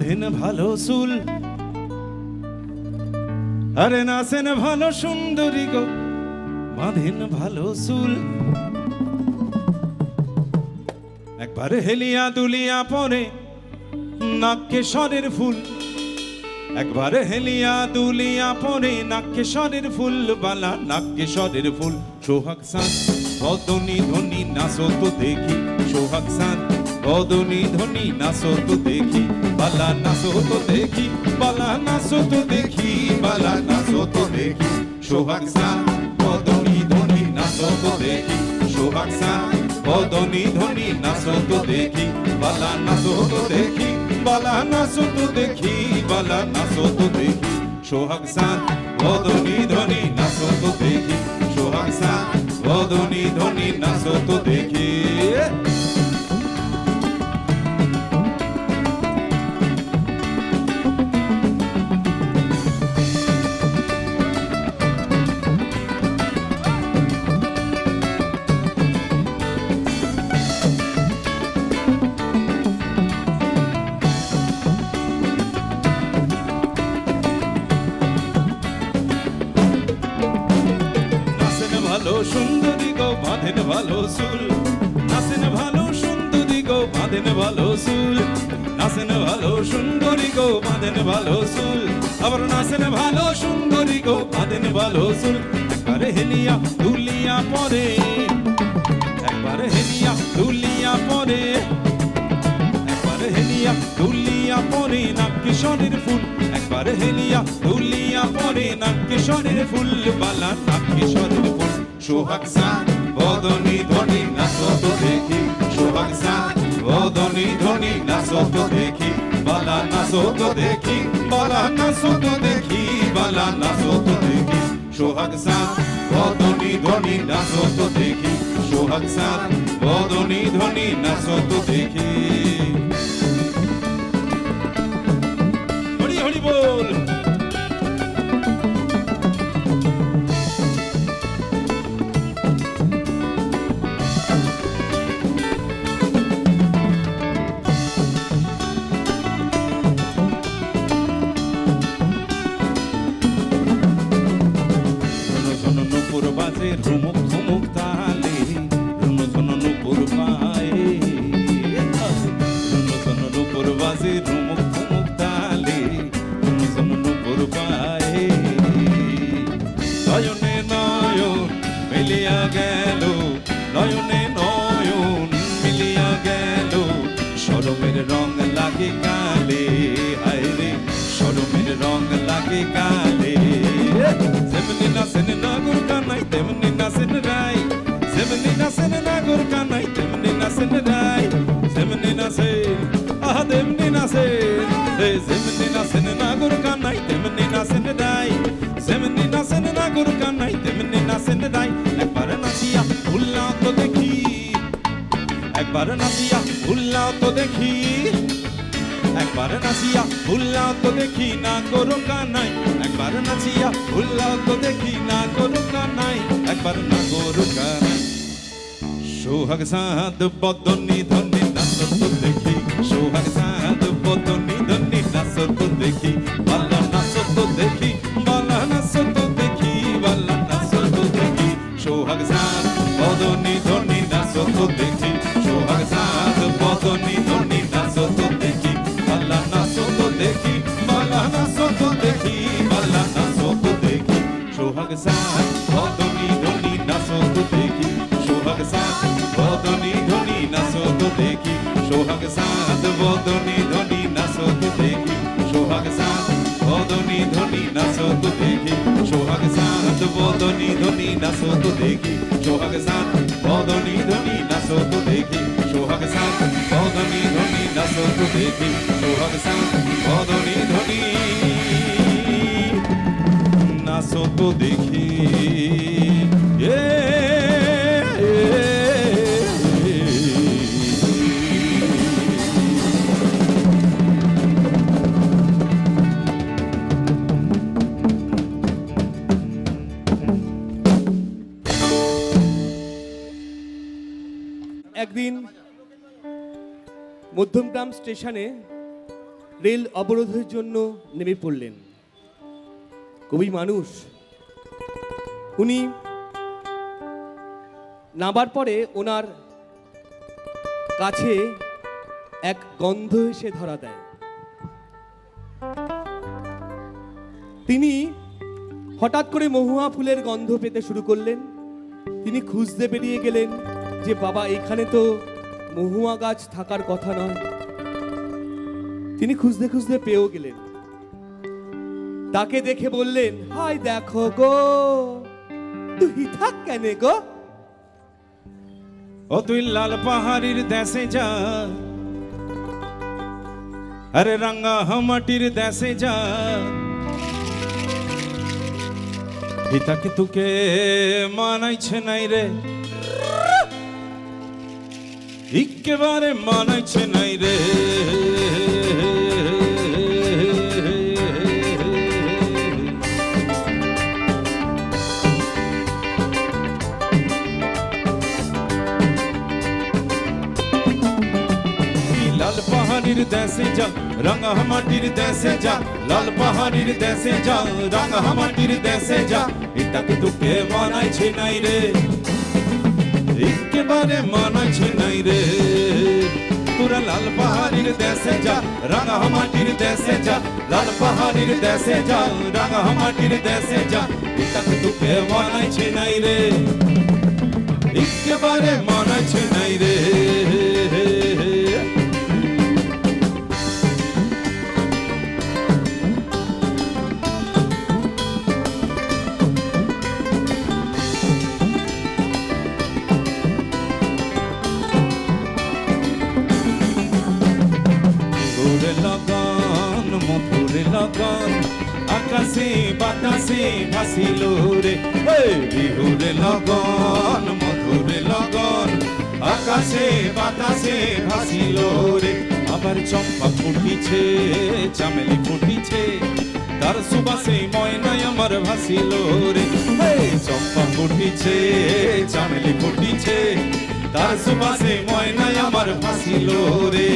বাঁধেন ভালো চুল আরে নাচেন ভালো সুন্দরী গো বাঁধেন ভালো চুল একবার হেলিয়া দুলিয়া পরে নাগকেশরের ফুল একবার হেলিয়া দুলিয়া পরে নাগকেশরের ফুল বালা নাগকেশরের ফুল সোহাগ সান বদনী ধ্বনি নাচো তো দেখি সোহাগ সান বদনী ধ্বনি নাচো তো দেখি বালা নাচো তো দেখি বালা নাচো তো দেখি বালা নাচো তো দেখি সোহাগ সান বদনী ধ্বনি নাচো তো দেখি সোহাগ সান বদনী ধ্বনি নাচো তো দেখি বালা নাচো তো দেখি বালা নাচো তো দেখি বালা নাচো তো দেখি সোহাগ সান বদনী ধ্বনি নাচো তো দেখি সোহাগ সান বদনী ধ্বনি নাচো তো দেখি সুন্দরী গো বাঁধেন ভালো চুল নাচেন ভালো সুন্দরী গো বাঁধেন ভালো চুল নাচেন ভালো সুন্দরী গো বাঁধেন ভালো চুল আবার নাচেন ভালো সুন্দরী গো বাঁধেন ভালো চুল একবার হেলিয়া দুলিয়া পরে একবার হেলিয়া দুলিয়া পরে একবার হেলিয়া দুলিয়া পরে নাগকেশরের ফুল একবার হেলিয়া দুলিয়া পরে নাগকেশরের ফুল বালা নাগকেশরের ফুল সোহাগ সান বদনী ধ্বনি নাচো তো দেখি সোহাগ সান বদনী ধ্বনি নাচো তো দেখি বালা নাচো তো দেখি বালা নাচো তো দেখি বালা নাচো তো দেখি সোহাগ সান বদনী ধ্বনি নাচো তো দেখি সোহাগ সান বদনী ধ্বনি নাচো তো দেখি হরি হরি বল রুমুক ঝুমুক তালে রুনু ঝুনু নুপুর পায়ে রুনু ঝুনু নুপুর বাজে রুমুক ঝুমুক তালে রুনু ঝুনু নুপুর পায়ে নয়নে নয়ন মিলিয়া গেল নয়নে নয়ন মিলিয়া গেল শরমের রং লাগে কালে হায় রে শরমের রং লাগে কালে যেমনি নাচেন নাগর কানাই তেমনি নাচেন রাই যেমনি নাচেন নাগর কানাই তেমনি নাচেন রাই যেমনি নাচেন আহা তেমনি নাচেন যেমনি নাচেন নাগর কানাই তেমনি নাচেন রাই যেমনি নাচেন নাগর কানাই তেমনি নাচেন রাই একবার নাচিয়া উল্লাও তো দেখি একবার নাচিয়া উল্লাও তো দেখি একবার নাচিয়া উল্লাও তো দেখি না করো কানাই একবার নাচিয়া উল্লাও তো দেখি না করো কানাই একবার না করো কানাই সোহাগ সাদ বদনী ধ্বনি নাচো তো দেখি সোহাগ সাদ বদনী ধ্বনি নাচো তো দেখি বালা নাচো তো দেখি বালা নাচো তো দেখি বালা নাচো তো দেখি সোহাগ সাদ বদনী ধ্বনি নাচো তো দেখি সোহাগ সাদ বদনী ধ্বনি নাচো তো দেখি বালা নাচো তো দেখি বালা নাচো তো দেখি বালা নাচো তো দেখি সোহাগ সাদ বদনী ধ্বনি নাচো তো দেখি সোহাগ সাদ বদনী ধ্বনি নাচো তো দেখি সোহাগ সাদ বদনী ধ্বনি নাচো তো দেখি সোহাগ সাদ বদনী ধ্বনি নাচো তো দেখি সোহাগ সাদ বদনী ধ্বনি নাচো তো দেখি সোহাগ সাদ বদনী ধ্বনি নাচো তো দেখি সোহাগ সাদ বদনী ধ্বনি নাচো তো দেখি সোহাগ সাদ বদনী ধ্বনি নাচো তো দেখি একদিন মধ্যমগ্রাম স্টেশনে রেল অবরোধের জন্য নেমে পড়লেন। কবি মানুষ, উনি নামার পরে ওনার কাছে এক গন্ধ এসে ধরা দেয়। তিনি হঠাৎ করে মহুয়া ফুলের গন্ধ পেতে শুরু করলেন। তিনি খুঁজতে বেরিয়ে গেলেন যে বাবা এখানে তো মহুয়া গাছ থাকার কথা নয়। তিনি খুঁজতে খুঁজতে পেয়েও গেলেন। তাকে দেখে বললেন, হাই দেখো গো, তুই থাক কেন গো? ও তুই লাল পাহাড়ির দেশে যা, আরে রাঙ্গা মাটির দেশে যা, পিতাকে তোকে মানাইছে নাই রে, একেবারে মানাইছে নাই রে। লাল পাহাড়ির দেশে যা, রাঙ্গা মাটির দেশে যা, লাল পাহাড়ির দেশে যা, রাঙ্গা মাটির দেশে যা, পিতাকে তোকে মানাইছে নাই রে, একেবারে মানাইছে নাই রে। তোরা লাল পাহাড়ির দেশে যা, রাঙ্গা মাটির দেশে যা, লাল পাহাড়ির দেশে যা, রাঙ্গা মাটির দেশে যা, পিতাকে তোকে মানাইছে নাই রে, একেবারে মানাইছে নাই রে। লগন আকাশে বাতাসে ভাসিল রে, বিহুর লগন মধুর লগন আকাশে বাতাসে ভাসিল রে। আবার চম্পা ফুটিছে, চামেলি ফুটিছে, তার সুবাসে ময়নায় আমার ভাসিল রে। চম্পা ফুটিছে, চামেলি ফুটিছে, তার সুবাসে ময়নায় আমার ভাসিল রে।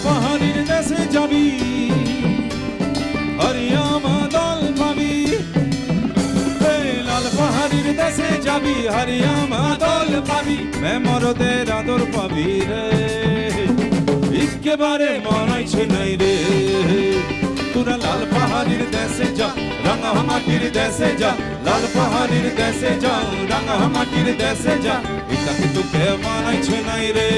পাহাড়ির দেশে যাবি, হরিয়ামা দল পাবি, লাল পাহাড়ির দেশে যাবি, হরিয়ামা দল পাবি, মেমরদের আদর পাবি রে, একেবারে মানাইছে নাই রে। তোরা লাল পাহাড়ির দেশে যা, রাঙ্গা মাটির দেশে যা, লাল পাহাড়ির দেশে যা, রাঙ্গা মাটির দেশে যা, পিতাকে তোকে মানাইছে নাই রে,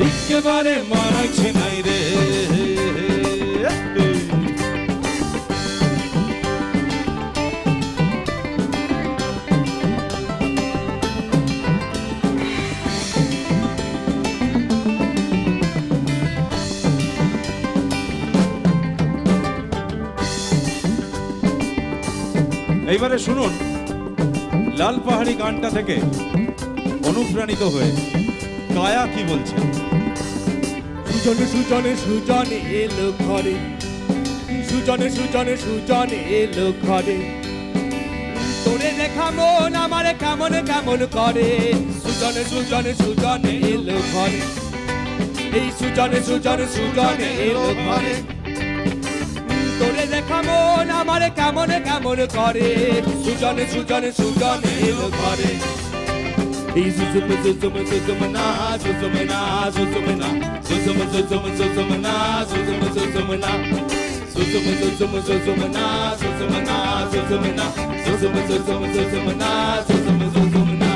একেবারে মানাইছে নাই রে। এইবারে শুনুন লাল পাহাড়ি গানটা থেকে অনুপ্রাণিত হয়ে কায়া কি বলছে। সুজনে সুজনে সুজনে এলো ঘরে, সুজনে সুজনে সুজনে এলো ঘরে, তোরে দেখা মন আমার কেমন কেমন করে। সুজনে সুজনে সুজনে এলো ঘরে, এই সুজনে সুজনে সুজনে এলো ঘরে, তোরে দেখা মন আমার কেমন কেমন করে। সুজনে সুজনে সুজনে এলো ঘরে, এই সুজুম সুজুম সুজুম না সুজুম না সুজুম না, সুজুম সুজুম সুজুম না সুজুম সুজুম না, সুজুম সুজুম সুজুম না সুজুম না সুজুম না, সুজুম সুজুম সুজুম না সুজুম সুজুম না।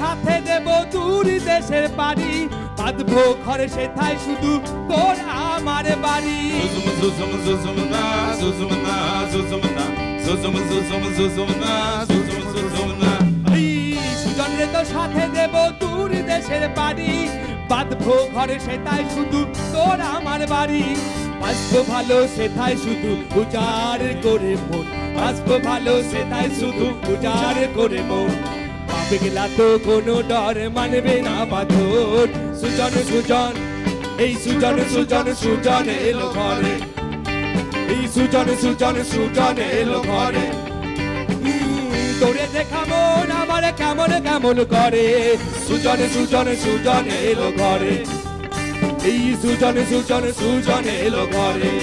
সাথে দেব দূর দেশের বাড়ি, বাঁধবো ঘরে সেথায় শুধু তোর আমার বাড়ি। সুজুম সুজুম না সুজুম না সুজুম না, সুজুম সুজুম সুজুম না সুজুম সুজুম না। সুজন রে তোর সাথে দেব দূর দেশের বাড়ি, বাঁধবো ঘরে সেটাই শুধু তোর আমার বাড়ি বাঁচবো ভালো সেটাই শুধু উজাড় করে মন বাঁচবো ভালো সেটাই শুধু উজাড় করে মন পাবে গেলা তো কোনো ডর মানবে না বাঁধন সুজন সুজন এই সুজন সুজন সুজন এলো ঘরে এই সুজন সুজন সুজন এলো ঘরে তোরে দেখা মন আমার কেমন কেমন করে সুজন সুজন সুজন এলো ঘরে এই সুজন সুজন সুজন এলো ঘরে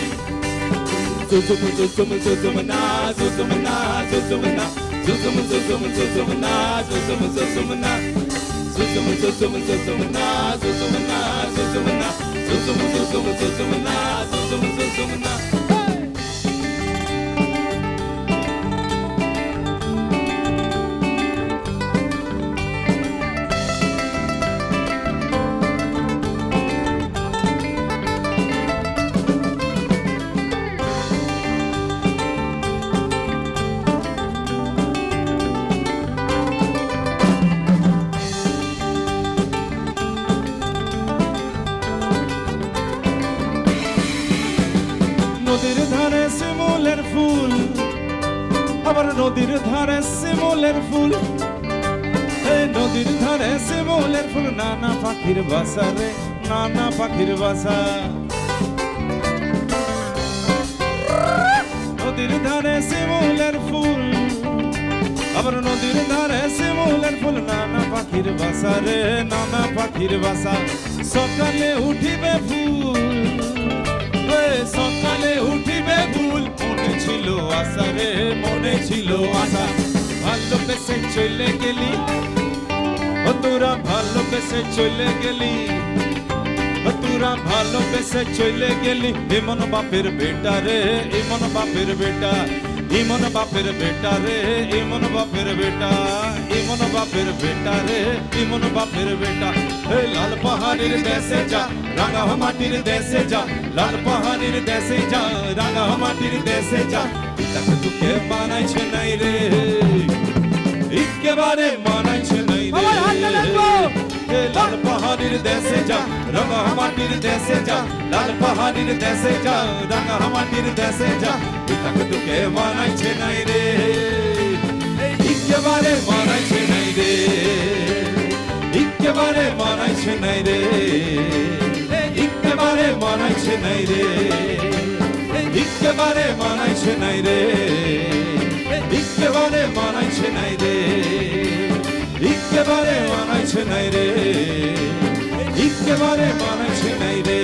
সুজুম সুজুম সুজুম না সুজুম না সুজুম না সুজুম সুজুম সুজুম না সুজুম সুজুম না সুজুম সুজুম সুজুম না সুজুম না সুজুম না সুজুম সুজুম সুজুম না সুজুম সুজুম না নদীর ধারে শিমুলের ফুল আবার নদীর ধারে শিমুলের ফুল এই নদীর ধারে শিমুলের ফুল নানা পাখির বাসা রে নানা পাখির বাসা নদীর ধারে শিমুলের ফুল আবার নদীর ধারে শিমুলের ফুল নানা পাখির বাসা রে নানা পাখির বাসা সকালে উঠিবে ফুল সকালে উঠিবে ফুল মনে ছিল আশা রে মনে ছিল আশা ভালোবেসে চলে গেলি তোরা ভালোবেসে চলে গেলি তোরা ভালোবেসে চলে গেলি এমন বাপের বেটা রে এমন বাপের বেটা এমন বাপের বেটা রে এমন বাপের বেটা এমন বাপের বেটা রে এমন বাপের বেটা এই লাল পাহাড়ের দেশে যা রাঙা মাটির দেশে যা লাল পাহাড়ের দেশে যা রাঙা মাটির দেশে যা তাকে তোকে মানাইছে নাই রে একেবারে মানাইছে নাই রে লাল পাহাড়ের দেশে যা রাঙা মাটির দেশে যা লাল পাহাড়ের দেশে যা রাঙা মাটির দেশে যা তাকে তোকে মানাইছে নাই রে একেবারে মানাইছে নাই রে একেবারে মানাইছে নাই রে একেবারে মানাইছে নাই রে একেবারে মানাইছে নাই রে একেবারে মানাইছে নাই রে একেবারে মানাইছে নাই রে একেবারে মানাইছে নাই রে